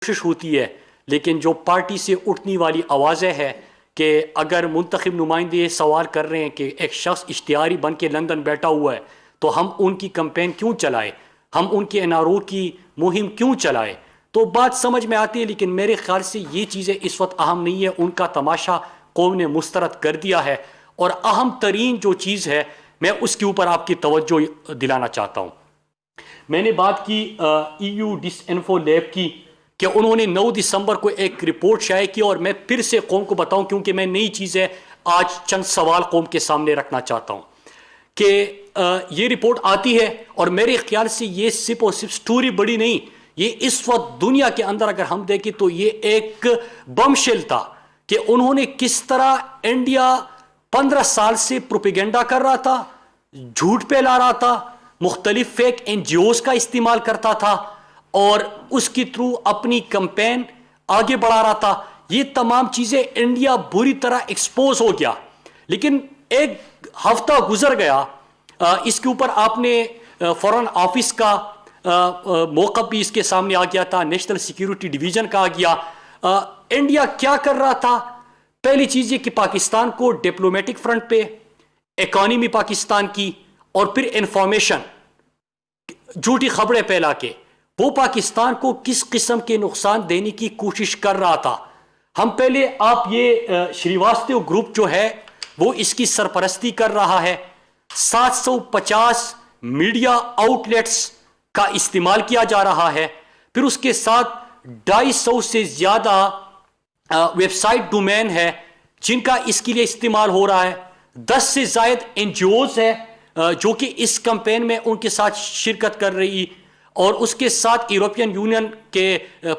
کوشش ہوتی ہے، لیکن جو پارٹی سے اٹھنے والی آوازیں ہیں کہ اگر منتخب نمائندے سوال کر رہے ہیں کہ ایک شخص اشتہاری بن کے لندن بیٹھا ہوا ہے تو ہم ان کی کمپین کیوں چلائیں، ہم ان کے این آر او کی مہم کیوں چلائیں، تو بات سمجھ میں آتی ہے. لیکن میرے خیال سے یہ چیزیں اس وقت اہم نہیں ہے، ان کا تماشا قوم نے مسترد کر دیا ہے. اور اہم ترین جو چیز ہے میں اس کے اوپر آپ کی توجہ دلانا چاہتا ہوں. میں نے بات کی ای یو ڈس انفو لیب کی کہ انہوں نے 9 دسمبر کو ایک رپورٹ شائع کی، اور میں پھر سے قوم کو بتاؤں کیونکہ میں نئی چیزیں آج چند سوال قوم کے سامنے رکھنا چاہتا ہوں کہ یہ رپورٹ آتی ہے، اور میرے خیال سے یہ صرف اور صرف سٹوری بڑی نہیں، یہ اس وقت دنیا کے اندر اگر ہم دیکھیں تو یہ ایک بم شیل تھا کہ انہوں نے کس طرح انڈیا 15 سال سے پروپیگنڈا کر رہا تھا، جھوٹ پھیلا رہا تھا، مختلف فیک این جی اوز کا استعمال کرتا تھا اور اس کی تھرو اپنی کمپین آگے بڑھا رہا تھا. یہ تمام چیزیں انڈیا بری طرح ایکسپوز ہو گیا. لیکن ایک ہفتہ گزر گیا، اس کے اوپر آپ نے فورن آفس کا موقع بھی اس کے سامنے آ گیا تھا، نیشنل سیکیورٹی ڈویژن کا آ گیا. انڈیا کیا کر رہا تھا؟ پہلی چیز یہ کہ پاکستان کو ڈپلومیٹک فرنٹ پہ، اکانومی پاکستان کی، اور پھر انفارمیشن، جھوٹی خبریں پھیلا کے وہ پاکستان کو کس قسم کے نقصان دینے کی کوشش کر رہا تھا. ہم پہلے آپ یہ شریواستو گروپ جو ہے وہ اس کی سرپرستی کر رہا ہے. 750 میڈیا آؤٹ لیٹس کا استعمال کیا جا رہا ہے، پھر اس کے ساتھ 250 سے زیادہ ویب سائٹ ڈومین ہے جن کا اس کے لیے استعمال ہو رہا ہے. 10 سے زائد این جی اوز ہے جو کہ اس کمپین میں ان کے ساتھ شرکت کر رہی، اور اس کے ساتھ یورپین یونین کے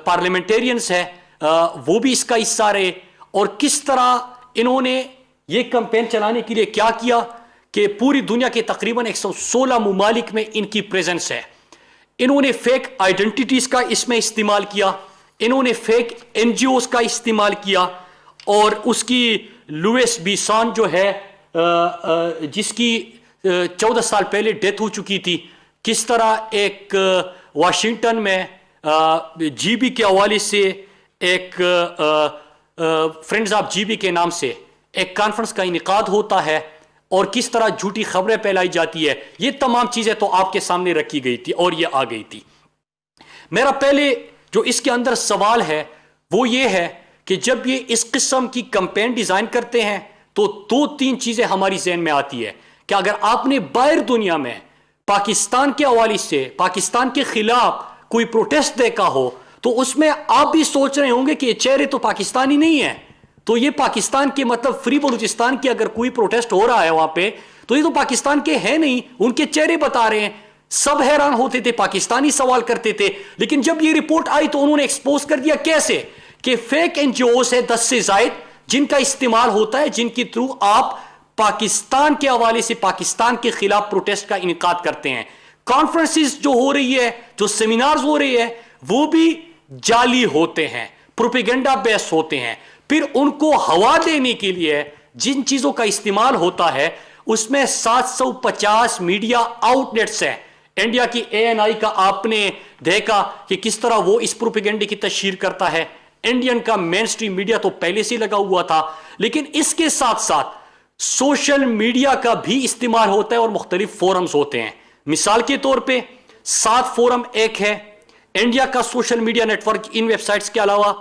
پارلیمنٹیرینز ہیں، وہ بھی اس کا حصہ رہے. اور کس طرح انہوں نے یہ کمپین چلانے کے لیے کیا کیا کہ پوری دنیا کے تقریباً 116 ممالک میں ان کی پریزنس ہے. انہوں نے فیک آئیڈنٹیٹیز کا اس میں استعمال کیا، انہوں نے فیک این جی اوز کا استعمال کیا، اور اس کی لوئس بیسان جو ہے جس کی 14 سال پہلے ڈیتھ ہو چکی تھی، کس طرح ایک واشنگٹن میں جی بی کے حوالے سے ایک فرینڈز آف جی بی کے نام سے ایک کانفرنس کا انعقاد ہوتا ہے، اور کس طرح جھوٹی خبریں پھیلائی جاتی ہے. یہ تمام چیزیں تو آپ کے سامنے رکھی گئی تھی اور یہ آ گئی تھی. میرا پہلے جو اس کے اندر سوال ہے وہ یہ ہے کہ جب یہ اس قسم کی کمپین ڈیزائن کرتے ہیں تو 2-3 چیزیں ہماری ذہن میں آتی ہے کہ اگر آپ نے باہر دنیا میں پاکستان کے حوالے سے پاکستان کے خلاف کوئی پروٹیسٹ دیکھا ہو تو اس میں آپ بھی سوچ رہے ہوں گے کہ یہ چہرے تو پاکستانی نہیں ہیں، تو یہ پاکستان کے مطلب فری بلوچستان کی اگر کوئی پروٹیسٹ ہو رہا ہے وہاں پہ تو یہ تو پاکستان کے ہیں نہیں، ان کے چہرے بتا رہے ہیں. سب حیران ہوتے تھے، پاکستانی سوال کرتے تھے. لیکن جب یہ رپورٹ آئی تو انہوں نے ایکسپوز کر دیا کیسے کہ فیک این جی اوز ہے 10 سے زائد جن کا استعمال ہوتا ہے، جن کی تھرو آپ پاکستان کے حوالے سے پاکستان کے خلاف پروٹیسٹ کا انعقاد کرتے ہیں. کانفرنسز جو ہو رہی ہے، جو سیمینارز ہو رہی ہے، وہ بھی جعلی ہوتے ہیں، پروپیگنڈا بیس ہوتے ہیں. پھر ان کو ہوا دینے کے لیے جن چیزوں کا استعمال ہوتا ہے اس میں 750 میڈیا آؤٹ لیٹس ہیں. انڈیا کی اے این آئی کا آپ نے دیکھا کہ کس طرح وہ اس پروپیگنڈے کی تشہیر کرتا ہے. انڈین کا مین سٹریم میڈیا تو پہلے سے لگا ہوا تھا، لیکن اس کے ساتھ ساتھ سوشل میڈیا کا بھی استعمال ہوتا ہے اور مختلف فورمز ہوتے ہیں. مثال کے طور پہ 7 فورم ایک ہے انڈیا کا social media net work, in web sites کے علاوہ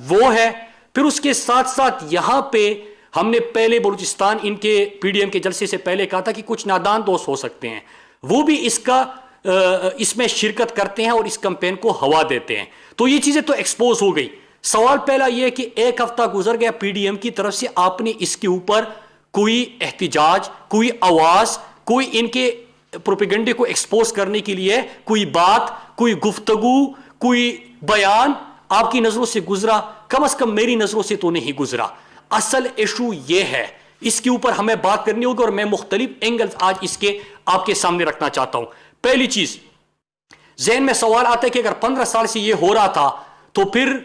وہ ہے. پھر اس کے ساتھ ساتھ یہاں پہ ہم نے پہلے بلوچستان ان کے پی ڈی ایم کے جلسے سے پہلے کہا تھا کہ کچھ نادان دوست ہو سکتے ہیں، وہ بھی اس میں شرکت کرتے ہیں اور اس کمپین کو ہوا دیتے ہیں. تو یہ چیزیں تو ایکسپوز ہو گئی. سوال پہلا یہ کہ ایک ہفتہ گزر گیا، پی ڈی ایم کی طرف سے آپ نے اس کے اوپر کوئی احتجاج، کوئی آواز، کوئی ان کے پروپیگنڈے کو ایکسپوز کرنے کے لیے کوئی بات، کوئی گفتگو، کوئی بیان آپ کی نظروں سے گزرا؟ کم از کم میری نظروں سے تو نہیں گزرا. اصل ایشو یہ ہے، اس کے اوپر ہمیں بات کرنی ہوگی اور میں مختلف اینگلز آج اس کے آپ کے سامنے رکھنا چاہتا ہوں. پہلی چیز ذہن میں سوال آتا ہے کہ اگر 15 سال سے یہ ہو رہا تھا تو پھر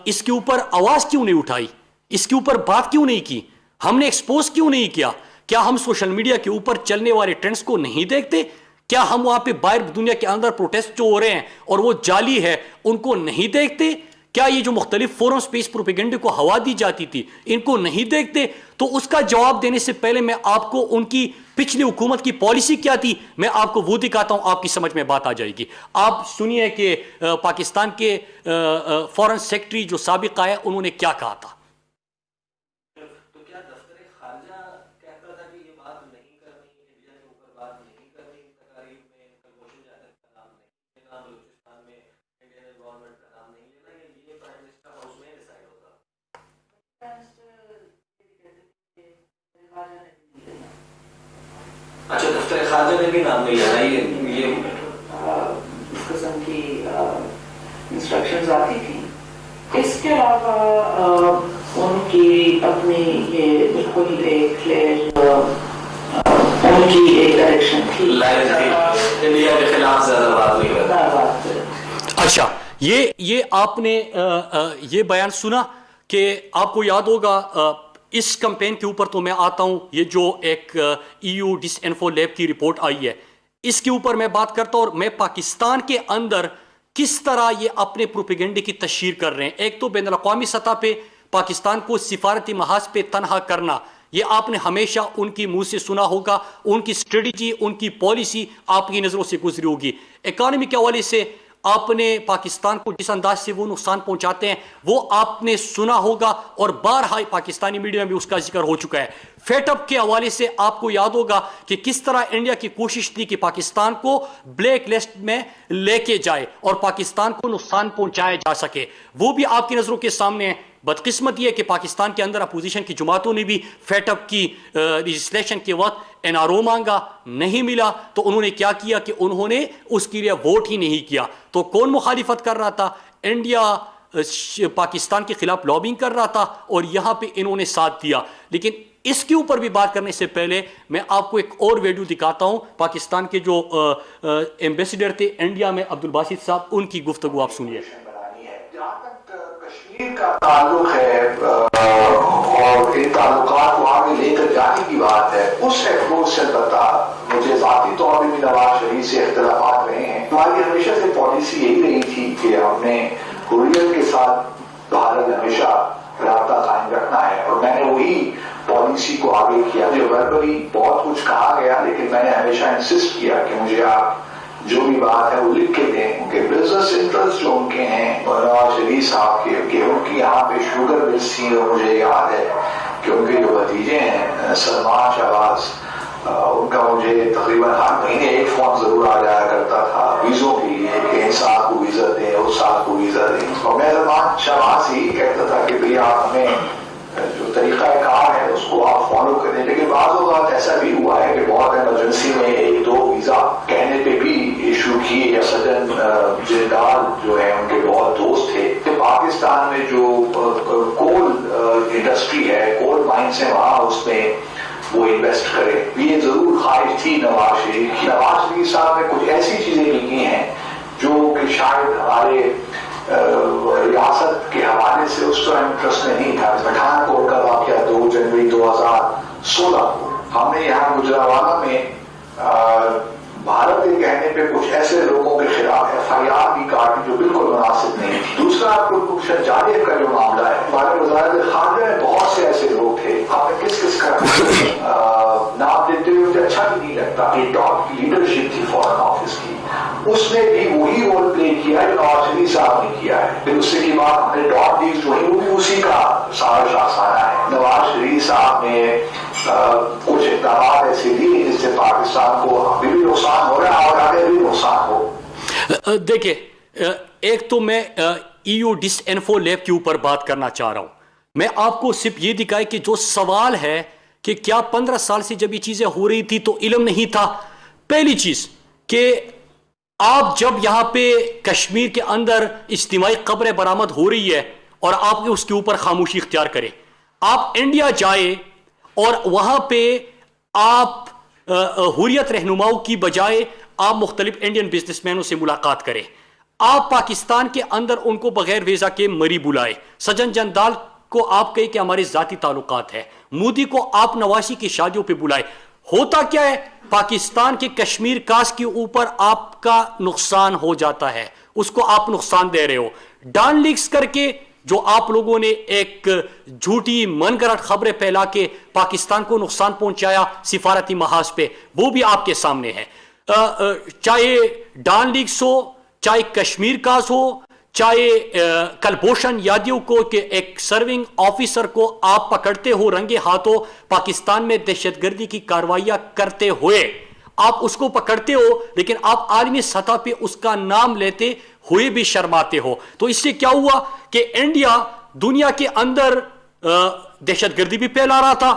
اس کے اوپر آواز کیوں نہیں اٹھائی، اس کے اوپر بات کیوں نہیں کی، ہم نے ایکسپوز کیوں نہیں کیا؟ کیا ہم سوشل میڈیا کے اوپر چلنے والے ٹرینڈز کو نہیں دیکھتے؟ کیا ہم وہاں پہ باہر دنیا کے اندر پروٹیسٹ جو ہو رہے ہیں اور وہ جعلی ہے ان کو نہیں دیکھتے؟ کیا یہ جو مختلف فورم سپیس پروپیگنڈے کو ہوا دی جاتی تھی ان کو نہیں دیکھتے؟ تو اس کا جواب دینے سے پہلے میں آپ کو ان کی پچھلی حکومت کی پالیسی کیا تھی میں آپ کو وہ دکھاتا ہوں، آپ کی سمجھ میں بات آ جائے گی۔ آپ سنیے کہ پاکستان کے فورن سیکرٹری جو سابق آئے انہوں نے کیا کہا تھا۔ اچھا دفتر خارجہ میں بھی نام نہیں لینا، یہ اس قسم کی انسٹرکشنز آتی تھیں۔ اس کے علاوہ ان کی اپنی یہ بالکل ایک کلیئر ان کی ایک ڈائریکشن تھی، انڈیا کے خلاف زیادہ بات نہیں کرتا۔ اچھا یہ آپ نے یہ بیان سنا کہ آپ کو یاد ہوگا اس کمپین کے اوپر تو میں آتا ہوں، یہ جو ایک EU ڈس انفو لیب کی رپورٹ آئی ہے اس کے اوپر میں بات کرتا ہوں، اور میں پاکستان کے اندر کس طرح یہ اپنے پروپیگنڈے کی تشہیر کر رہے ہیں۔ ایک تو بین الاقوامی سطح پہ پاکستان کو سفارتی محاذ پہ تنہا کرنا، یہ آپ نے ہمیشہ ان کی منہ سے سنا ہوگا، ان کی اسٹریٹجی ان کی پالیسی آپ کی نظروں سے گزری ہوگی۔ اکانومی کے حوالے سے آپ نے پاکستان کو جس انداز سے وہ نقصان پہنچاتے ہیں وہ آپ نے سنا ہوگا، اور بارہا پاکستانی میڈیا میں بھی اس کا ذکر ہو چکا ہے۔ فیٹ اپ کے حوالے سے آپ کو یاد ہوگا کہ کس طرح انڈیا کی کوشش تھی کہ پاکستان کو بلیک لسٹ میں لے کے جائے اور پاکستان کو نقصان پہنچایا جا سکے، وہ بھی آپ کی نظروں کے سامنے ہے۔ بدقسمت یہ کہ پاکستان کے اندر اپوزیشن کی جماعتوں نے بھی فیٹ اپ کی لیجسلیشن کے وقت NRO مانگا، نہیں ملا، تو انہوں نے کیا کیا کہ انہوں نے اس کے لیے ووٹ ہی نہیں کیا۔ تو کون مخالفت کر رہا تھا؟ انڈیا پاکستان کے خلاف لابنگ کر رہا تھا، اور یہاں پہ انہوں نے ساتھ دیا۔ لیکن اس کے اوپر بھی بات کرنے سے پہلے میں آپ کو ایک اور ویڈیو دکھاتا ہوں۔ پاکستان کے جو ایمبیسیڈر تھے انڈیا میں عبدالباسط صاحب، ان کی گفتگو آپ سنیے۔ کشمیر کا تعلق ہے اور ان تعلقات کو آگے لے کر جانے کی بات ہے، اس اپروچ سے البتہ مجھے ذاتی طور پہ بھی نواز شریف سے اختلافات رہے ہیں۔ ہماری ہمیشہ سے پالیسی یہی رہی تھی کہ ہم نے حریت کے ساتھ بھارت ہمیشہ رابطہ قائم رکھنا ہے، اور میں نے وہی پالیسی کو آگے کیا۔ جو وربلی بہت کچھ کہا گیا، لیکن میں نے ہمیشہ انسسٹ کیا کہ مجھے آپ جو بھی بات ہے وہ لکھ کے دیں، کہ بزنس انٹرسٹ جو ان کے ہیں نواز شریف صاحب کے، کہ ان کی یہاں پہ شوگر ملز تھی، اور مجھے یاد ہے کہ ان کے جو بھتیجے ہیں سلمان شہباز، ان کا مجھے تقریباً ہر مہینے ایک فون ضرور آ جایا کرتا تھا ویزوں کے لیے کہ ان صاحب کو ویزا دیں، اس صاحب کو ویزا دیں، اور میں سلمان شہباز ہی کہتا تھا کہ بھئی آپ ہمیں جو طریقہ کار ہے اس کو آپ فالو کریں۔ لیکن بعض اوقات ایسا بھی ہوا ہے کہ بہت ایمرجنسی میں ایک دو ویزا کہنے پہ بھی ایشو کیے، یا سجن جندال جو ہے ان کے بہت دوست تھے کہ پاکستان میں جو کول انڈسٹری ہے، کول مائنس ہیں، وہاں اس میں وہ انویسٹ کرے۔ یہ ضرور خواہش تھی نواز شریف کی۔ نواز شریف صاحب نے کچھ ایسی چیزیں لکھی ہیں جو کہ شاید ہمارے ریاست کے حوالے سے اس طرح انٹرسٹ میں نہیں تھا۔ پٹھان کوٹ کا واقعہ 2 جنوری 2016 کو ہم نے یہاں گجرانوالہ میں بھارت کے کہنے پہ کچھ ایسے لوگوں کے خلاف FIR بھی کاٹی جو بالکل مناسب نہیں تھی۔ دوسرا کلبھوشن جادیو کا جو معاملہ ہے، ہمارے وزارت خارجہ میں بہت سے ایسے لوگ تھے، ہم نے کس کا نام لیتے ہوئے مجھے اچھا بھی نہیں لگتا کہ ٹاپ کی لیڈرشپ تھی فارن آفس کی، اس نے بھی وہی رول پلے کیا ہے جو نواز شریف صاحب نے کیا ہے۔ پھر اس کے بعد ہم نے ٹاپ ڈیلز جو ہیں وہ بھی اسی کا سارا شاخسانہ ہے۔ نواز شریف صاحب نے کچھ اقدامات ایسے لیے جس سے پاکستان کو ابھی بھی نقصان ہو رہا ہے اور آگے بھی نقصان ہو۔ دیکھیں، ایک تو میں EU ڈس انفو لیب کے اوپر بات کرنا چاہ رہا ہوں۔ میں آپ کو صرف یہ دکھائے کہ جو سوال ہے کہ کیا 15 سال سے جب یہ چیزیں ہو رہی تھی تو علم نہیں تھا؟ پہلی چیز کہ آپ جب یہاں پہ کشمیر کے اندر اجتماعی قبریں برآمد ہو رہی ہے اور آپ اس کے اوپر خاموشی اختیار کریں، آپ انڈیا جائے اور وہاں پہ آپ حریت رہنماؤں کی بجائے آپ مختلف انڈین بزنس مینوں سے ملاقات کریں، آپ پاکستان کے اندر ان کو بغیر ویزا کے مری بلائے، سجن جندال کو آپ کہیں کہ ہمارے ذاتی تعلقات ہیں، مودی کو آپ نوازی کی شادیوں پہ بلائے، ہوتا کیا ہے؟ پاکستان کے کشمیر کاس کے اوپر آپ کا نقصان ہو جاتا ہے، اس کو آپ نقصان دے رہے ہو. ڈان لیکس کر کے جو آپ لوگوں نے ایک جھوٹی من گھڑت خبریں پھیلا کے پاکستان کو نقصان پہنچایا سفارتی محاذ پہ، وہ بھی آپ کے سامنے ہے. چاہے ڈان لیکس ہو، چاہے کشمیر کاس ہو، چاہے کلبھوشن یادیو کو کہ ایک سرونگ آفیسر کو آپ پکڑتے ہو رنگے ہاتھوں پاکستان میں دہشت گردی کی کارروائیاں کرتے ہوئے، آپ اس کو پکڑتے ہو لیکن آپ عالمی سطح پہ اس کا نام لیتے ہوئے بھی شرماتے ہو. تو اس سے کیا ہوا کہ انڈیا دنیا کے اندر دہشت گردی بھی پھیلا رہا تھا،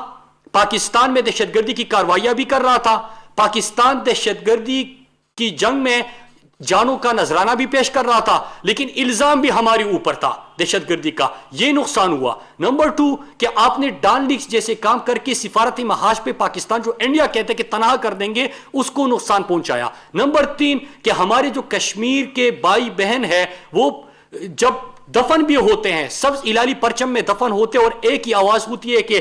پاکستان میں دہشت گردی کی کارروائیاں بھی کر رہا تھا، پاکستان دہشت گردی کی جنگ میں جانوں کا نذرانہ بھی پیش کر رہا تھا، لیکن الزام بھی ہمارے اوپر تھا دہشت گردی کا. یہ نقصان ہوا. نمبر 2 کہ آپ نے ڈان لیکس جیسے کام کر کے سفارتی محاذ پہ پاکستان جو انڈیا کہتے کہ تنہا کر دیں گے اس کو نقصان پہنچایا. نمبر 3 کہ ہمارے جو کشمیر کے بھائی بہن ہے وہ جب دفن بھی ہوتے ہیں، سبز ہلالی پرچم میں دفن ہوتے اور ایک ہی آواز ہوتی ہے کہ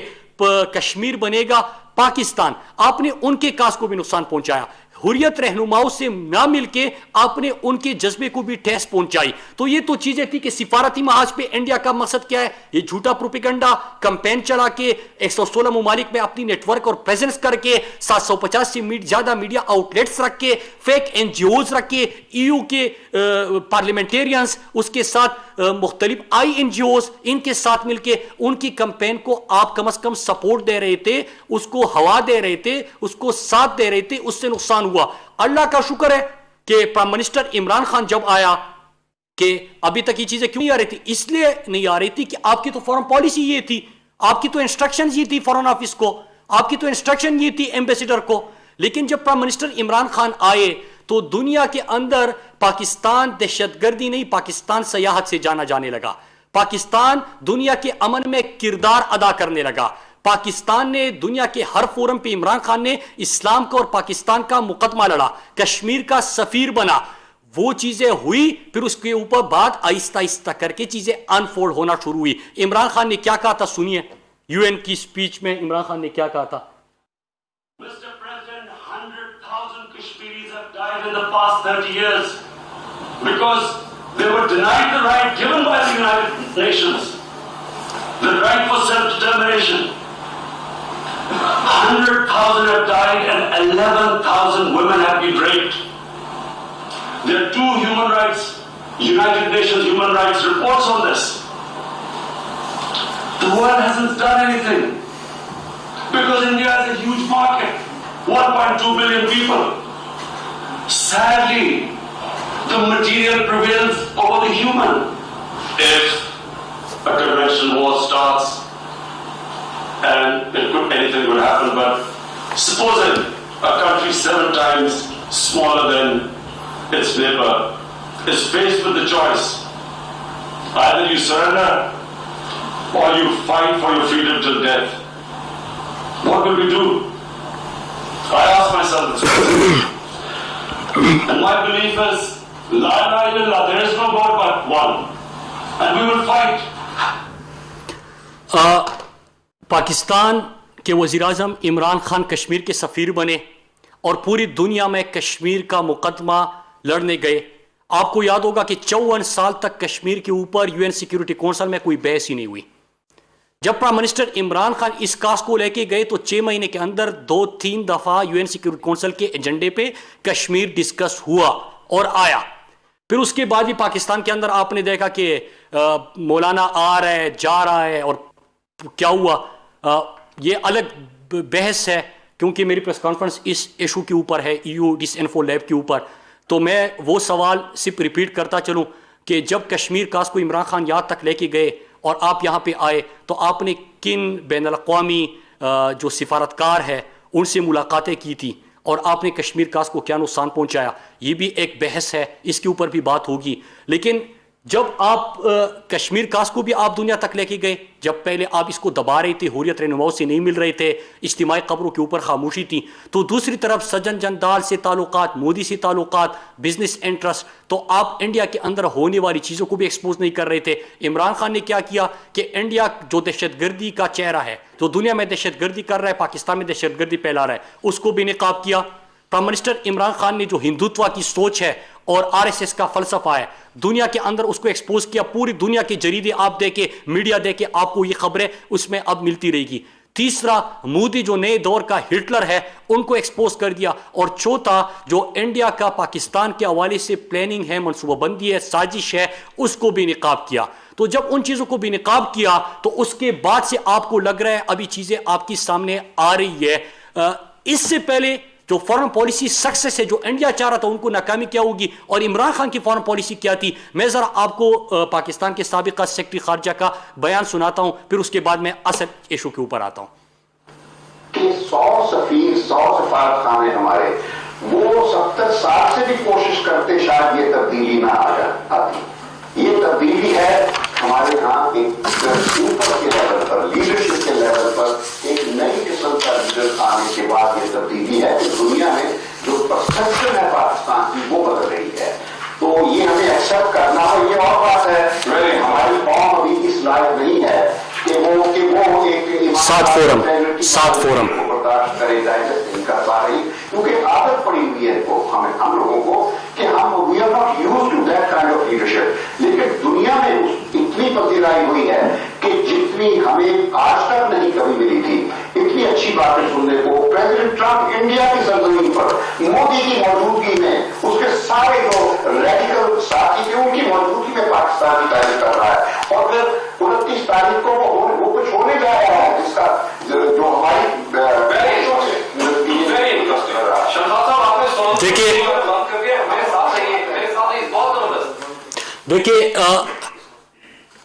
کشمیر بنے گا پاکستان، آپ نے ان کے کاس کو بھی نقصان پہنچایا. حریت رہنماؤں سے نہ مل کے آپ نے ان کے جذبے کو بھی ٹھیس پہنچائی. تو یہ تو چیزیں تھی کہ سفارتی محاذ پہ انڈیا کا مقصد کیا ہے، یہ جھوٹا پروپیگنڈا کمپین چلا کے 116 ممالک میں اپنی نیٹ ورک اور پریزنس کر کے 750 سے زیادہ میڈیا آؤٹ لیٹس رکھ کے فیک این جی اوز رکھ کے EU کے پارلیمنٹیرینز اس کے ساتھ مختلف آئی این جی اوز ان کے ساتھ مل کے ان کی کمپین کو آپ کم از کم سپورٹ دے رہے تھے، اس کو ہوا دے رہے تھے، اس کو ساتھ دے رہے تھے. اس سے نقصان ہوا. اللہ کا شکر ہے کہ پرائم منسٹر عمران خان جب آیا کہ ابھی تک یہ چیزیں کیوں نہیں آ رہی تھی، اس لیے نہیں آ رہی تھی کہ آپ کی تو فورن پالیسی یہ تھی، آپ کی تو انسٹرکشن یہ تھی فورن آفس کو، آپ کی تو انسٹرکشن یہ تھی ایمبیسیڈر کو. لیکن جب پرائم منسٹر عمران خان آئے تو دنیا کے اندر پاکستان دہشت گردی نہیں، پاکستان سیاحت سے جانا جانے لگا. پاکستان دنیا کے امن میں کردار ادا کرنے لگا. پاکستان نے دنیا کے ہر فورم پہ عمران خان نے اسلام کا اور پاکستان کا مقدمہ لڑا، کشمیر کا سفیر بنا. وہ چیزیں ہوئی، پھر اس کے اوپر بات آہستہ آہستہ کر کے چیزیں انفولڈ ہونا شروع ہوئی. عمران خان نے کیا کہا تھا سنیے، UN کی سپیچ میں عمران خان نے کیا کہا تھا. Mr. President, 100,000 Kashmiris have died in the past 30 years because they were denied the right given by the United Nations, the right for self-determination. 100,000 have died and 11,000 women have been raped. There are 2 human rights, United Nations human rights reports on this. The world hasn't done anything because India is a huge market, 1.2 billion people. Sadly, the material prevails over the human. If a conventional war starts, and anything would happen, but supposing a country 7 times smaller than its neighbor is faced with the choice, either you surrender or you fight for your freedom till death, what will we do? I ask myself this question. And my belief is, La ilaha illallah, there is no God but one, and we will fight. Pakistan کے وزیر اعظم عمران خان کشمیر کے سفیر بنے اور پوری دنیا میں کشمیر کا مقدمہ لڑنے گئے. آپ کو یاد ہوگا کہ 54 سال تک کشمیر کے اوپر UN سیکیورٹی کونسل میں کوئی بحث ہی نہیں ہوئی. جب پرائم منسٹر عمران خان اس کاس کو لے کے گئے تو 6 مہینے کے اندر 2-3 دفعہ UN سیکیورٹی کونسل کے ایجنڈے پہ کشمیر ڈسکس ہوا اور آیا. پھر اس کے بعد بھی پاکستان کے اندر آپ نے دیکھا کہ مولانا آ رہا ہے جا رہا ہے، اور کیا ہوا یہ الگ بحث ہے کیونکہ میری پریس کانفرنس اس ایشو کے اوپر ہے، EU ڈس انفو لیب کے اوپر. تو میں وہ سوال صرف ریپیٹ کرتا چلوں کہ جب کشمیر کاس کو عمران خان یہاں تک لے کے گئے اور آپ یہاں پہ آئے تو آپ نے کن بین الاقوامی جو سفارتکار ہے ان سے ملاقاتیں کی تھی اور آپ نے کشمیر کاس کو کیا نقصان پہنچایا، یہ بھی ایک بحث ہے، اس کے اوپر بھی بات ہوگی. لیکن جب آپ کشمیر کاس کو بھی آپ دنیا تک لے کے گئے، جب پہلے آپ اس کو دبا رہے تھے، حریت رہنماؤں سے نہیں مل رہے تھے، اجتماعی خبروں کے اوپر خاموشی تھی، تو دوسری طرف سجن جندال سے تعلقات، مودی سے تعلقات، بزنس انٹرسٹ، تو آپ انڈیا کے اندر ہونے والی چیزوں کو بھی ایکسپوز نہیں کر رہے تھے۔ عمران خان نے کیا کیا کہ انڈیا جو دہشت گردی کا چہرہ ہے، جو دنیا میں دہشت گردی کر رہا ہے، پاکستان میں دہشت گردی پھیلا رہا ہے، اس کو بھی نقاب کیا۔ پرائم منسٹر عمران خان نے جو ہندوتوا کی سوچ ہے اور RSS کا فلسفہ ہے، دنیا کے اندر اس کو ایکسپوز کیا۔ پوری دنیا کے جریدے آپ دے کے، میڈیا دے کے آپ کو یہ خبریں اس میں اب ملتی رہے گی۔ تیسرا، مودی جو نئے دور کا ہٹلر ہے ان کو ایکسپوز کر دیا۔ اور چوتھا، جو انڈیا کا پاکستان کے حوالے سے پلاننگ ہے، منصوبہ بندی ہے، سازش ہے، اس کو بھی نقاب کیا۔ تو جب ان چیزوں کو بھی نقاب کیا تو اس کے بعد سے آپ کو لگ رہا ہے ابھی چیزیں آپ کی سامنے آ رہی ہے۔ اس سے پہلے جو فارن پالیسی سکسس ہے، جو انڈیا چاہ رہا تھا، ان کو ناکامی کیا ہوگی اور عمران خان کی فارن پالیسی کیا تھی، میں ذرا آپ کو پاکستان کے سابقہ سیکرٹری خارجہ کا بیان سناتا ہوں، پھر اس کے بعد میں اصل ایشو کے اوپر آتا ہوں۔ کہ 100 سفیر، 100 سفارت خانے ہمارے، وہ 70 سال سے بھی کوشش کرتے شاید یہ تبدیلی نہ آتی۔ یہ تبدیلی ہے ہمارے ہاں ایک اوپر کے لیول پر، لیڈرشپ کے لیول پر ایک نئی قسم کا لیڈر آنے کے بعد یہ تبدیلی ہے کہ دنیا میں جو پرسپشن ہے پاکستان کی وہ بدل رہی ہے۔ تو یہ ہمیں ایکسپٹ کرنا ہے۔ یہ اور بات ہے ہماری قوم ابھی اس لائق نہیں ہے کہ وہ ایک سات فورم برداشت کرے جائے نہیں کر پا رہی، کیونکہ عادت پڑی ہوئی ہے ہم لوگوں کو کہ ہم we are not used to that kind of leadership. لیکن دنیا میں اتنی پذیرائی ہوئی ہے کہ جتنی ہمیں آج تک نہیں کبھی ملی تھی، اتنی اچھی باتیں سننے کو۔ پریزیڈنٹ ٹرمپ انڈیا کی سرزمین پر مودی کی موجودگی میں اس کے سارے جو ریڈیکل ساتھی تھے ان کی موجودگی میں پاکستان کی تعریف کر رہا ہے، اور پھر 29 تاریخ کو وہ کچھ ہونے جا رہا ہے جس کا جو ہماری دیکھیے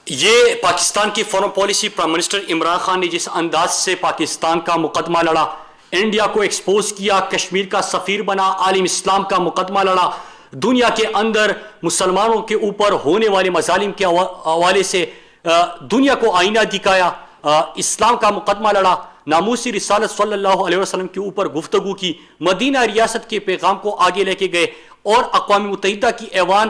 یہ پاکستان کی foreign policy prime minister Imran Khan نے جس انداز سے پاکستان کا مقدمہ لڑا، انڈیا کو ایکسپوز کیا، کشمیر کا سفیر بنا، عالم اسلام کا مقدمہ لڑا، دنیا کے اندر مسلمانوں کے اوپر ہونے والے مظالم کے حوالے سے دنیا کو آئینہ دکھایا، اسلام کا مقدمہ لڑا، ناموسی رسالت صلی اللہ علیہ وسلم کے اوپر گفتگو کی، مدینہ ریاست کے پیغام کو آگے لے کے گئے، اور اقوام متحدہ کی ایوان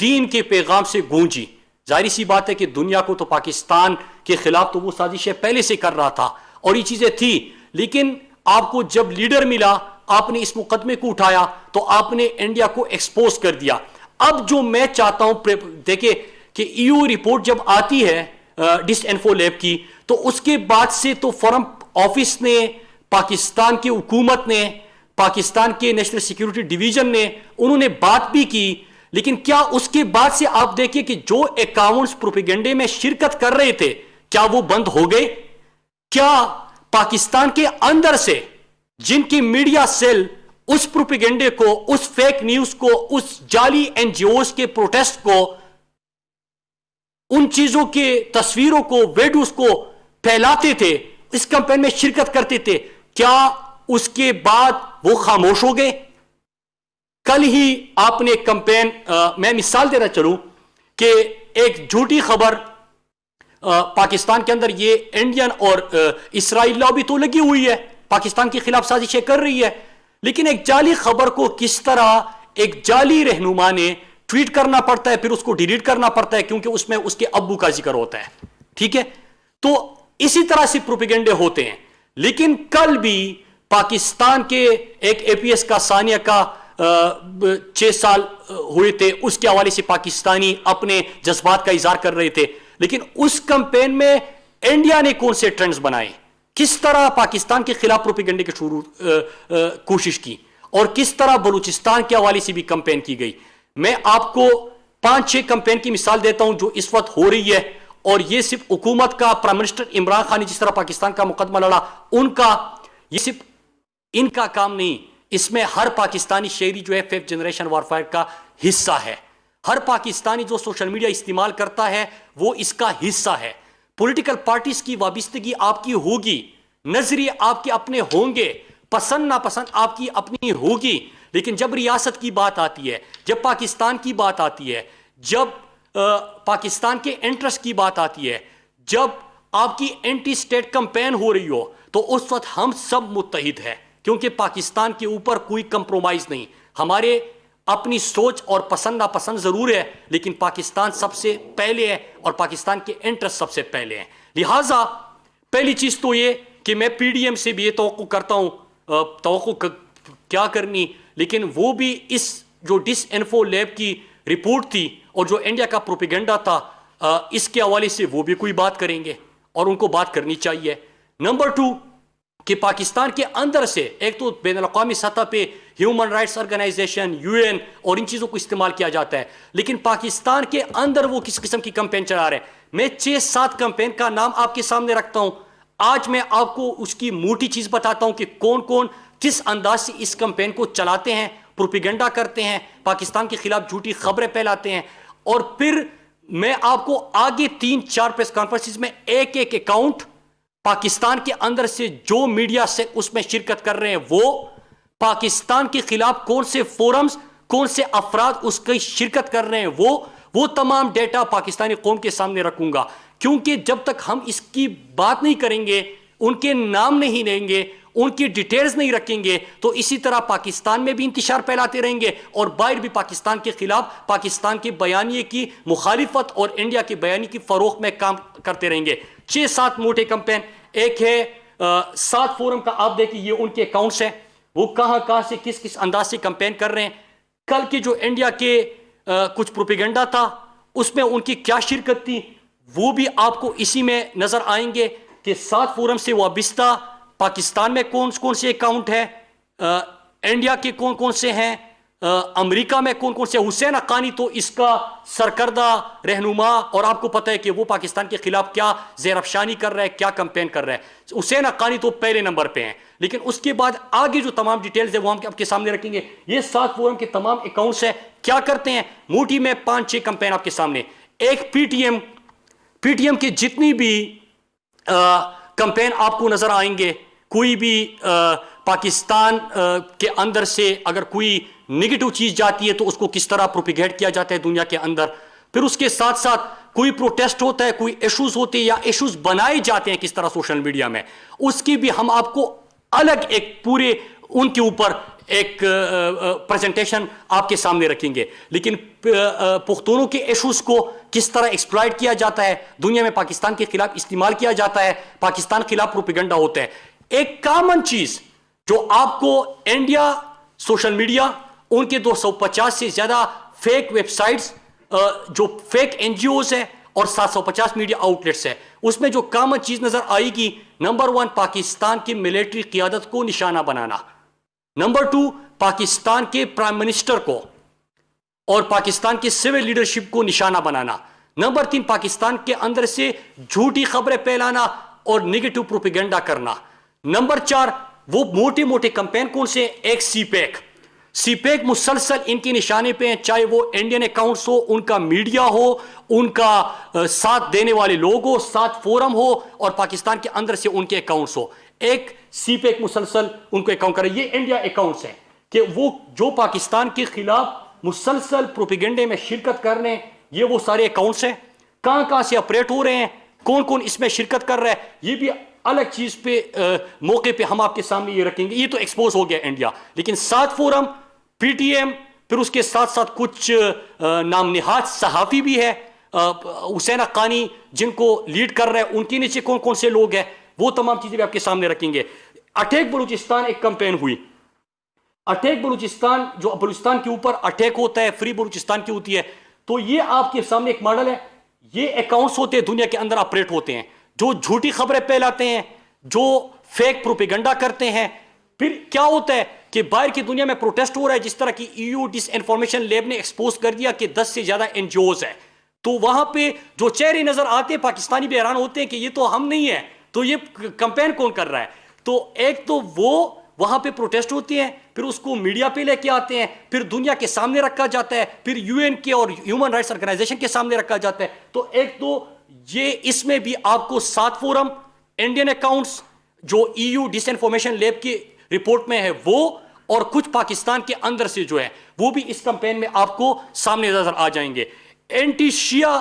دین کے پیغام سے گونجی۔ ظاہری سی بات ہے کہ دنیا کو تو پاکستان کے خلاف تو وہ سازشیں پہلے سے کر رہا تھا اور یہ چیزیں تھی، لیکن آپ کو جب لیڈر ملا، آپ نے اس مقدمے کو اٹھایا تو آپ نے انڈیا کو ایکسپوز کر دیا۔ اب جو میں چاہتا ہوں دیکھیں کہ EU رپورٹ جب آتی ہے ڈس انفو لیب کی، تو اس کے بعد سے تو فارن آفس نے، پاکستان کی حکومت نے، پاکستان کے نیشنل سیکیورٹی ڈویژن نے، انہوں نے بات بھی کی، لیکن کیا اس کے بعد سے آپ دیکھیں کہ جو اکاؤنٹس پروپیگنڈے میں شرکت کر رہے تھے کیا وہ بند ہو گئے؟ کیا پاکستان کے اندر سے جن کی میڈیا سیل اس پروپیگنڈے کو، اس فیک نیوز کو، اس جعلی NGOs کے پروٹیسٹ کو، ان چیزوں کے تصویروں کو، ویڈیوز کو پھیلاتے تھے، اس کمپین میں شرکت کرتے تھے، کیا اس کے بعد وہ خاموش ہو گئے؟ کل ہی آپ نے کمپین، میں مثال دینا چلوں کہ ایک جھوٹی خبر پاکستان کے اندر، یہ انڈین اور اسرائیل لابی تو لگی ہوئی ہے، پاکستان کے خلاف سازشیں کر رہی ہے، لیکن ایک جعلی خبر کو کس طرح ایک جعلی رہنما نے ٹویٹ کرنا پڑتا ہے، پھر اس کو ڈیلیٹ کرنا پڑتا ہے کیونکہ اس میں اس کے ابو کا ذکر ہوتا ہے، ٹھیک ہے؟ تو اسی طرح سے پروپیگنڈے ہوتے ہیں۔ لیکن کل بھی پاکستان کے ایک APS کا ثانیہ کا 6 سال ہوئے تھے، اس کے حوالے سے پاکستانی اپنے جذبات کا اظہار کر رہے تھے، لیکن اس کمپین میں انڈیا نے کون سے ٹرینڈز بنائے، کس طرح پاکستان کے خلاف پروپیگنڈے کی کوشش کی، اور کس طرح بلوچستان کے حوالے سے بھی کمپین کی گئی۔ میں آپ کو 5-6 کمپین کی مثال دیتا ہوں جو اس وقت ہو رہی ہے، اور یہ صرف حکومت کا، پرائم منسٹر عمران خان نے جس طرح پاکستان کا مقدمہ لڑا، ان کا، یہ صرف ان کا کام نہیں، اس میں ہر پاکستانی شہری جو ہے 5th جنریشن وارفائر کا حصہ ہے۔ ہر پاکستانی جو سوشل میڈیا استعمال کرتا ہے وہ اس کا حصہ ہے۔ پولیٹیکل پارٹیز کی وابستگی آپ کی ہوگی، نظریے آپ کے اپنے ہوں گے، پسند ناپسند آپ کی اپنی ہوگی، لیکن جب ریاست کی بات آتی ہے، جب پاکستان کی بات آتی ہے، جب پاکستان کے انٹرسٹ کی بات آتی ہے، جب آپ کی اینٹی اسٹیٹ کمپین ہو رہی ہو تو اس وقت ہم سب متحد ہیں، کیونکہ پاکستان کے اوپر کوئی کمپرومائز نہیں. ہمارے اپنی سوچ اور پسند ناپسند ضرور ہے، لیکن پاکستان سب سے پہلے ہے اور پاکستان کے انٹرسٹ سب سے پہلے ہیں. لہٰذا پہلی چیز تو یہ کہ میں پی ڈی ایم سے بھی یہ توقع کرتا ہوں، توقع کیا کرنی، لیکن وہ بھی اس جو ڈس انفو لیب کی رپورٹ تھی اور جو انڈیا کا پروپیگنڈا تھا، اس کے حوالے سے وہ بھی کوئی بات کریں گے اور ان کو بات کرنی چاہیے. نمبر 2 کہ پاکستان کے اندر سے ایک تو بین الاقوامی سطح پہ human rights organisation, U N اور ان چیزوں کو استعمال کیا جاتا ہے، لیکن پاکستان کے اندر وہ کس قسم کی کمپین چلا رہے ہیں. میں 6-7 کمپین کا نام آپ کے سامنے رکھتا ہوں. آج میں آپ کو اس کی موٹی چیز بتاتا ہوں کہ کون کون کس انداز سے اس کمپین کو چلاتے ہیں، پروپیگنڈا کرتے ہیں، پاکستان کے خلاف جھوٹی خبریں پھیلاتے ہیں. اور پھر میں آپ کو آگے 3-4 پریس کانفرنسز میں ایک اکاؤنٹ پاکستان کے اندر سے جو میڈیا سے اس میں شرکت کر رہے ہیں، وہ پاکستان کے خلاف کون سے فورمز، کون سے افراد اس کی شرکت کر رہے ہیں، وہ تمام ڈیٹا پاکستانی قوم کے سامنے رکھوں گا. کیونکہ جب تک ہم اس کی بات نہیں کریں گے، ان کے نام نہیں لیں گے، ان کی ڈیٹیلز نہیں رکھیں گے، تو اسی طرح پاکستان میں بھی انتشار پھیلاتے رہیں گے اور باہر بھی پاکستان کے خلاف پاکستان کے بیانیے کی مخالفت اور انڈیا کے بیانیے کی فروغ میں کام کرتے رہیں گے. 6-7 موٹے کمپین. ایک ہے 7 فورم کا، آپ دیکھیں یہ ان کے اکاؤنٹس ہیں، وہ کہاں سے کس انداز سے کمپین کر رہے ہیں. کل کے جو انڈیا کے کچھ پروپیگنڈا تھا اس میں ان کی کیا شرکت تھی، وہ بھی آپ کو اسی میں نظر آئیں گے کہ 7 فورم سے وابستہ پاکستان میں کون سے اکاؤنٹ ہے، انڈیا کے کون سے ہیں، امریکہ میں کون سے. حسین حقانی تو اس کا سرکردہ رہنما، اور آپ کو پتہ ہے کہ وہ پاکستان کے خلاف کیا زیر افشانی کر رہا ہے، کیا کمپین کر رہا ہے. حسین حقانی تو پہلے نمبر پہ ہیں، لیکن اس کے بعد آگے جو تمام ڈیٹیلز ہیں وہ ہم آپ کے سامنے رکھیں گے. یہ 7 فورم کے تمام اکاؤنٹس ہیں، کیا کرتے ہیں موٹی میں 5-6 کمپین آپ کے سامنے. ایک پی ٹی ایم کے جتنی بھی کمپین آپ کو نظر آئیں گے، کوئی بھی پاکستان کے اندر سے اگر کوئی نگیٹو چیز جاتی ہے تو اس کو کس طرح پروپیگیٹ کیا جاتا ہے دنیا کے اندر. پھر اس کے ساتھ ساتھ کوئی پروٹیسٹ ہوتا ہے، کوئی ایشوز ہوتے ہیں یا ایشوز بنائے جاتے ہیں کس طرح سوشل میڈیا میں، اس کی بھی ہم آپ کو الگ ایک پورے ان کے اوپر ایک پریزنٹیشن آپ کے سامنے رکھیں گے. لیکن پختونوں کے ایشوز کو کس طرح ایکسپلائٹ کیا جاتا ہے، دنیا میں پاکستان کے خلاف استعمال کیا جاتا ہے، پاکستان کے خلاف پروپیگنڈا ہوتا ہے. ایک کامن چیز جو آپ کو انڈیا سوشل میڈیا، ان کے 250 سے زیادہ فیک ویب سائٹس، جو فیک این جی اوز ہیں اور 750 میڈیا آؤٹ لیٹس ہیں، اس میں جو کامن چیز نظر آئے گی، نمبر 1 پاکستان کی ملٹری قیادت کو نشانہ بنانا، نمبر 2 پاکستان کے پرائم منسٹر کو اور پاکستان کے سول لیڈرشپ کو نشانہ بنانا، نمبر 3 پاکستان کے اندر سے جھوٹی خبریں پھیلانا اور نیگیٹو پروپیگنڈا کرنا، نمبر 4 وہ موٹے کمپین کون سے. ایک سی پیک مسلسل ان کے نشانے پہ ہیں، چاہے وہ انڈین اکاؤنٹس ہو، ان کا میڈیا ہو، ان کا ساتھ دینے والے لوگ ہو، 7 فورم ہو اور پاکستان کے اندر سے ان کے اکاؤنٹس ہو. ایک سی پیک مسلسل ان کو اکاؤنٹ کرے. یہ انڈیا اکاؤنٹس ہیں کہ وہ جو پاکستان کے خلاف مسلسل پروپیگنڈے میں شرکت کر رہے ہیں، یہ وہ سارے اکاؤنٹس ہیں. کہاں سے آپریٹ ہو رہے ہیں، کون اس میں شرکت کر رہا ہے، یہ بھی الگ چیز پہ موقع پہ ہم آپ کے سامنے یہ رکھیں گے. یہ تو ایکسپوز ہو گیا انڈیا، لیکن 7 فورم، پی ٹی ایم، پھر اس کے ساتھ ساتھ کچھ نام نہاد صحافی بھی ہے، حسین حقانی جن کو لیڈ کر رہا ہے، ان کے نیچے کون سے لوگ ہیں، وہ تمام چیزیں بھی آپ کے سامنے رکھیں گے. اٹیک بلوچستان ایک کمپین ہوئی. اٹیک بلوچستان جو بلوچستان کے اوپر اٹیک ہوتا ہے، فری بلوچستان کی ہوتی ہے، تو یہ آپ کے سامنے ایک ماڈل ہے. یہ اکاؤنٹس ہوتے ہیں دنیا کے اندر آپریٹ ہوتے ہیں، جو جھوٹی خبریں پھیلاتے ہیں، جو فیک پروپیگنڈا کرتے ہیں. پھر کیا ہوتا ہے کہ باہر کی دنیا میں پروٹیسٹ ہو رہا ہے، جس طرح کی EU ڈس انفارمیشن لیب نے ایکسپوز کر دیا کہ 10 سے زیادہ این جی اوز ہیں، تو وہاں پہ جو چہرے نظر آتے ہیں پاکستانی بھی حیران ہوتے ہیں کہ یہ تو ہم نہیں ہیں، تو یہ کمپین کون کر رہا ہے. تو ایک تو وہ وہاں پہ پروٹیسٹ ہوتی ہیں، پھر اس کو میڈیا پہ لے کے آتے ہیں، پھر دنیا کے سامنے رکھا جاتا ہے، پھر UN کے اور ہیومن رائٹس آرگنائزیشن کے سامنے رکھا جاتا ہے. تو ایک تو یہ اس میں بھی آپ کو 7 فورم، انڈین اکاؤنٹس جو EU ڈس انفارمیشن لیب کی رپورٹ میں ہے وہ، اور کچھ پاکستان کے اندر سے جو ہے وہ بھی اس کمپین میں آپ کو سامنے نظر آ جائیں گے. اینٹی شیعہ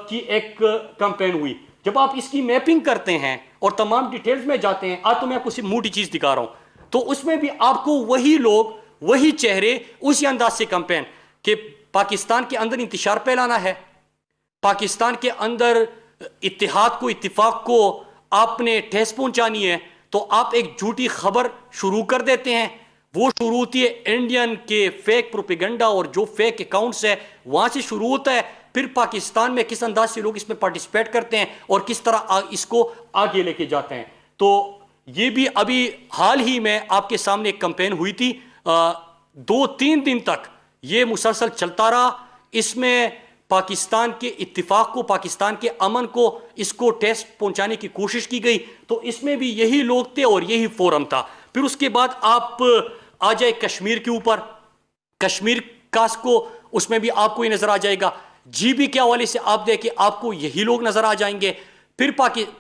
کی ایک کمپین ہوئی. جب آپ اس کی میپنگ کرتے ہیں اور تمام ڈیٹیلز میں جاتے ہیں, آج تو میں آپ کو صرف موٹی چیز دکھا رہا ہوں, تو اس میں بھی آپ کو وہی لوگ, وہی چہرے, اسی انداز سے کمپین کہ پاکستان کے اندر انتشار پھیلانا ہے, پاکستان کے اندر اتحاد کو, اتفاق کو آپ نے ٹھیس پہنچانی ہے, تو آپ ایک جھوٹی خبر شروع کر دیتے ہیں. وہ شروع ہوتی ہے انڈین کے فیک پروپیگنڈا اور جو فیک اکاؤنٹس ہے وہاں سے شروع ہوتا ہے. پھر پاکستان میں کس انداز سے لوگ اس میں پارٹیسپیٹ کرتے ہیں اور کس طرح اس کو آگے لے کے جاتے ہیں. تو یہ بھی ابھی حال ہی میں آپ کے سامنے ایک کمپین ہوئی تھی, 2-3 دن تک یہ مسلسل چلتا رہا. اس میں پاکستان کے اتفاق کو, پاکستان کے امن کو, اس کو ٹیس پہنچانے کی کوشش کی گئی. تو اس میں بھی یہی لوگ تھے اور یہی فورم تھا. پھر اس کے بعد آپ آ جائے کشمیر کے اوپر, کشمیر کاس کو, اس میں بھی آپ کو یہ نظر آ جائے گا. جی بی کے حوالے سے آپ دیکھیں, آپ کو یہی لوگ نظر آ جائیں گے. پھر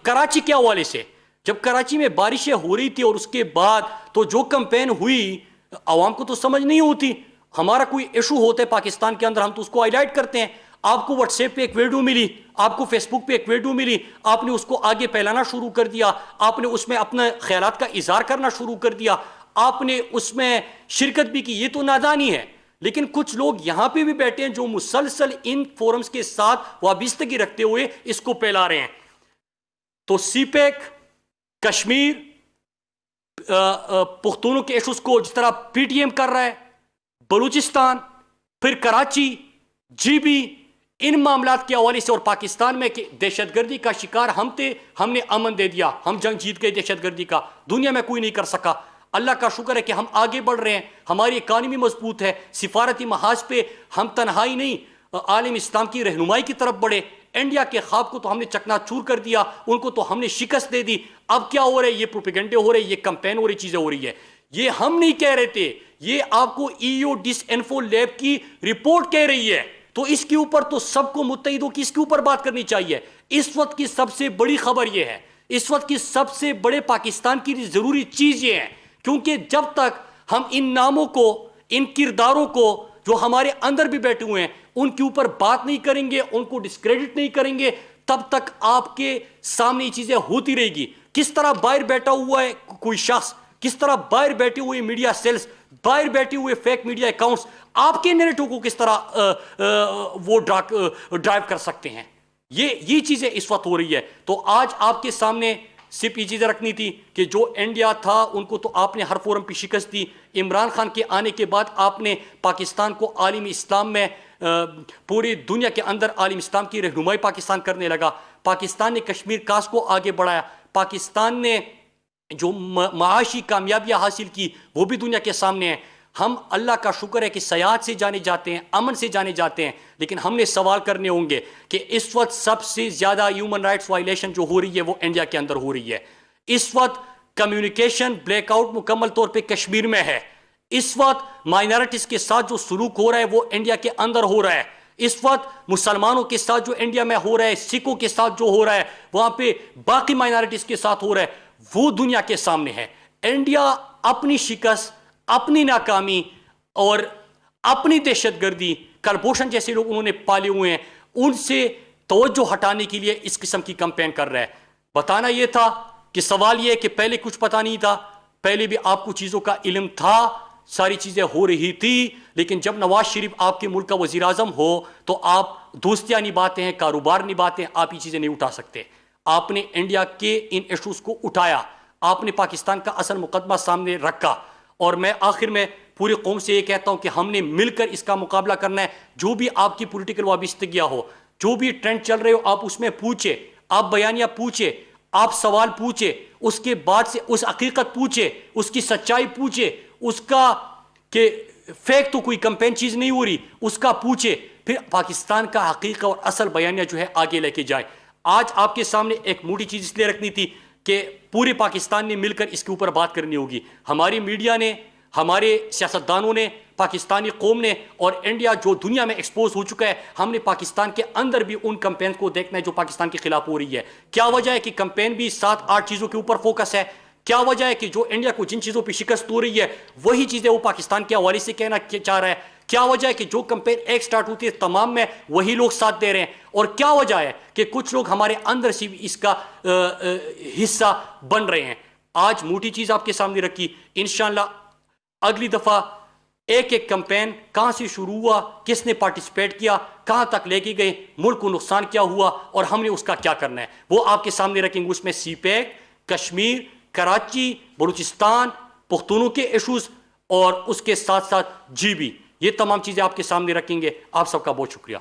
کراچی کے حوالے سے, جب کراچی میں بارشیں ہو رہی تھی اور اس کے بعد تو جو کمپین ہوئی, عوام کو تو سمجھ نہیں ہوتی. ہمارا کوئی ایشو ہوتا ہے پاکستان کے اندر, ہم تو اس کو ہائی لائٹ کرتے ہیں. آپ کو واٹس ایپ پہ ایک ویڈیو ملی, آپ کو فیس بک پہ ایک ویڈیو ملی, آپ نے اس کو آگے پھیلانا شروع کر دیا, آپ نے اس میں اپنے خیالات کا اظہار کرنا شروع کر دیا, آپ نے اس میں شرکت بھی کی. یہ تو نادانی ہے. لیکن کچھ لوگ یہاں پہ بھی بیٹھے ہیں جو مسلسل ان فورمز کے ساتھ وابستگی رکھتے ہوئے اس کو پھیلا رہے ہیں. تو سی پیک, کشمیر, پختونوں کے ایشوز کو جس طرح پی ٹی ایم کر رہا ہے, بلوچستان, پھر کراچی, جی بی, ان معاملات کے حوالے سے, اور پاکستان میں کہ دہشت گردی کا شکار ہم تھے, ہم نے امن دے دیا, ہم جنگ جیت گئے دہشت گردی کا, دنیا میں کوئی نہیں کر سکا. اللہ کا شکر ہے کہ ہم آگے بڑھ رہے ہیں, ہماری اکانومی مضبوط ہے, سفارتی محاذ پہ ہم تنہائی نہیں, عالم اسلام کی رہنمائی کی طرف بڑھے. انڈیا کے خواب کو تو ہم نے چکنا چور کر دیا, ان کو تو ہم نے شکست دے دی. اب کیا ہو رہا ہے؟ یہ پروپیگنڈے ہو رہے ہیں, یہ کمپین ہو رہی, چیزیں ہو رہی ہے. یہ ہم نہیں کہہ رہے تھے, یہ آپ کو ایو ڈس انفو لیب کی رپورٹ کہہ رہی ہے. تو اس کے اوپر تو سب کو متحد ہو کہ اس کے اوپر بات کرنی چاہیے. اس وقت کی سب سے بڑی خبر یہ ہے, اس وقت کی سب سے بڑے پاکستان کی ضروری چیز یہ ہے, کیونکہ جب تک ہم ان ناموں کو, ان کرداروں کو جو ہمارے اندر بھی بیٹھے ہوئے ہیں, ان کے اوپر بات نہیں کریں گے, ان کو ڈسکریڈٹ نہیں کریں گے, تب تک آپ کے سامنے یہ چیزیں ہوتی رہے گی. کس طرح باہر بیٹھا ہوا ہے کوئی شخص, کس طرح باہر بیٹھے ہوئے میڈیا سیلز, باہر بیٹھے ہوئے فیک میڈیا اکاؤنٹس آپ کے نیریٹو کو کس طرح وہ ڈرائیو کر سکتے ہیں. یہ چیزیں اس وقت ہو رہی ہے. تو آج آپ کے سامنے صرف یہ چیزیں رکھنی تھی کہ جو انڈیا تھا ان کو تو آپ نے ہر فورم پہ شکست دی. عمران خان کے آنے کے بعد آپ نے پاکستان کو عالم اسلام میں, پوری دنیا کے اندر عالم اسلام کی رہنمائی پاکستان کرنے لگا. پاکستان نے کشمیر کاس کو آگے بڑھایا, پاکستان نے جو معاشی کامیابیاں حاصل کی وہ بھی دنیا کے سامنے ہیں. ہم اللہ کا شکر ہے کہ سیاحت سے جانے جاتے ہیں, امن سے جانے جاتے ہیں, لیکن ہم نے سوال کرنے ہوں گے کہ اس وقت سب سے زیادہ ہیومن رائٹس وائلیشن جو ہو رہی ہے وہ انڈیا کے اندر ہو رہی ہے. اس وقت کمیونیکیشن بلیک آؤٹ مکمل طور پہ کشمیر میں ہے. اس وقت مائنارٹیز کے ساتھ جو سلوک ہو رہا ہے وہ انڈیا کے اندر ہو رہا ہے. اس وقت مسلمانوں کے ساتھ جو انڈیا میں ہو رہا ہے, سکھوں کے ساتھ جو ہو رہا ہے, وہاں پہ باقی مائنارٹیز کے ساتھ ہو رہا ہے, وہ دنیا کے سامنے ہے. انڈیا اپنی شکست, اپنی ناکامی اور اپنی دہشت گردی, کلبھوشن جیسے لوگ انہوں نے پالے ہوئے ہیں, ان سے توجہ ہٹانے کے لیے اس قسم کی کمپین کر رہا ہے. بتانا یہ تھا کہ سوال یہ ہے کہ پہلے کچھ پتا نہیں تھا, پہلے بھی آپ کو چیزوں کا علم تھا, ساری چیزیں ہو رہی تھی, لیکن جب نواز شریف آپ کے ملک کا وزیر اعظم ہو تو آپ دوستیاں نبھاتے ہیں, کاروبار نبھاتے ہیں, آپ یہ چیزیں نہیں اٹھا سکتے. آپ نے انڈیا کے ان ایشوز کو اٹھایا, آپ نے پاکستان کا اصل مقدمہ سامنے رکھا, اور میں آخر میں پوری قوم سے یہ کہتا ہوں کہ ہم نے مل کر اس کا مقابلہ کرنا ہے. جو بھی آپ کی پولیٹیکل وابستگیاں ہو, جو بھی ٹرینڈ چل رہے ہو, آپ اس میں پوچھے, آپ بیانیہ پوچھے, آپ سوال پوچھے, اس کے بعد سے اس حقیقت پوچھے, اس کی سچائی پوچھے, اس کا کہ فیک تو کوئی کمپین چیز نہیں ہو رہی, اس کا پوچھے, پھر پاکستان کا حقیقت اور اصل بیانیہ جو ہے آگے لے کے جائے. آج آپ کے سامنے ایک موٹی چیز اس لیے رکھنی تھی کہ پورے پاکستان نے مل کر اس کے اوپر بات کرنی ہوگی. ہماری میڈیا نے, ہمارے سیاستدانوں نے, پاکستانی قوم نے, اور انڈیا جو دنیا میں ایکسپوز ہو چکا ہے, ہم نے پاکستان کے اندر بھی ان کمپین کو دیکھنا ہے جو پاکستان کے خلاف ہو رہی ہے. کیا وجہ ہے کہ کمپین بھی 7-8 چیزوں کے اوپر فوکس ہے؟ کیا وجہ ہے کہ جو انڈیا کو جن چیزوں پہ شکست ہو رہی ہے وہی چیزیں وہ پاکستان کے حوالے سے کہنا چاہ رہا ہے؟ کیا وجہ ہے کہ جو کمپین ایک سٹارٹ ہوتی ہے تمام میں وہی لوگ ساتھ دے رہے ہیں؟ اور کیا وجہ ہے کہ کچھ لوگ ہمارے اندر سے بھی اس کا حصہ بن رہے ہیں؟ آج موٹی چیز آپ کے سامنے رکھی. انشاءاللہ اگلی دفعہ ایک ایک کمپین کہاں سے شروع ہوا, کس نے پارٹیسپیٹ کیا, کہاں تک لے کے گئے, ملک کو نقصان کیا ہوا اور ہم نے اس کا کیا کرنا ہے, وہ آپ کے سامنے رکھیں گے. اس میں سی پیک, کشمیر, کراچی, بلوچستان, پختونوں کے ایشوز اور اس کے ساتھ ساتھ جی بی, یہ تمام چیزیں آپ کے سامنے رکھیں گے. آپ سب کا بہت شکریہ.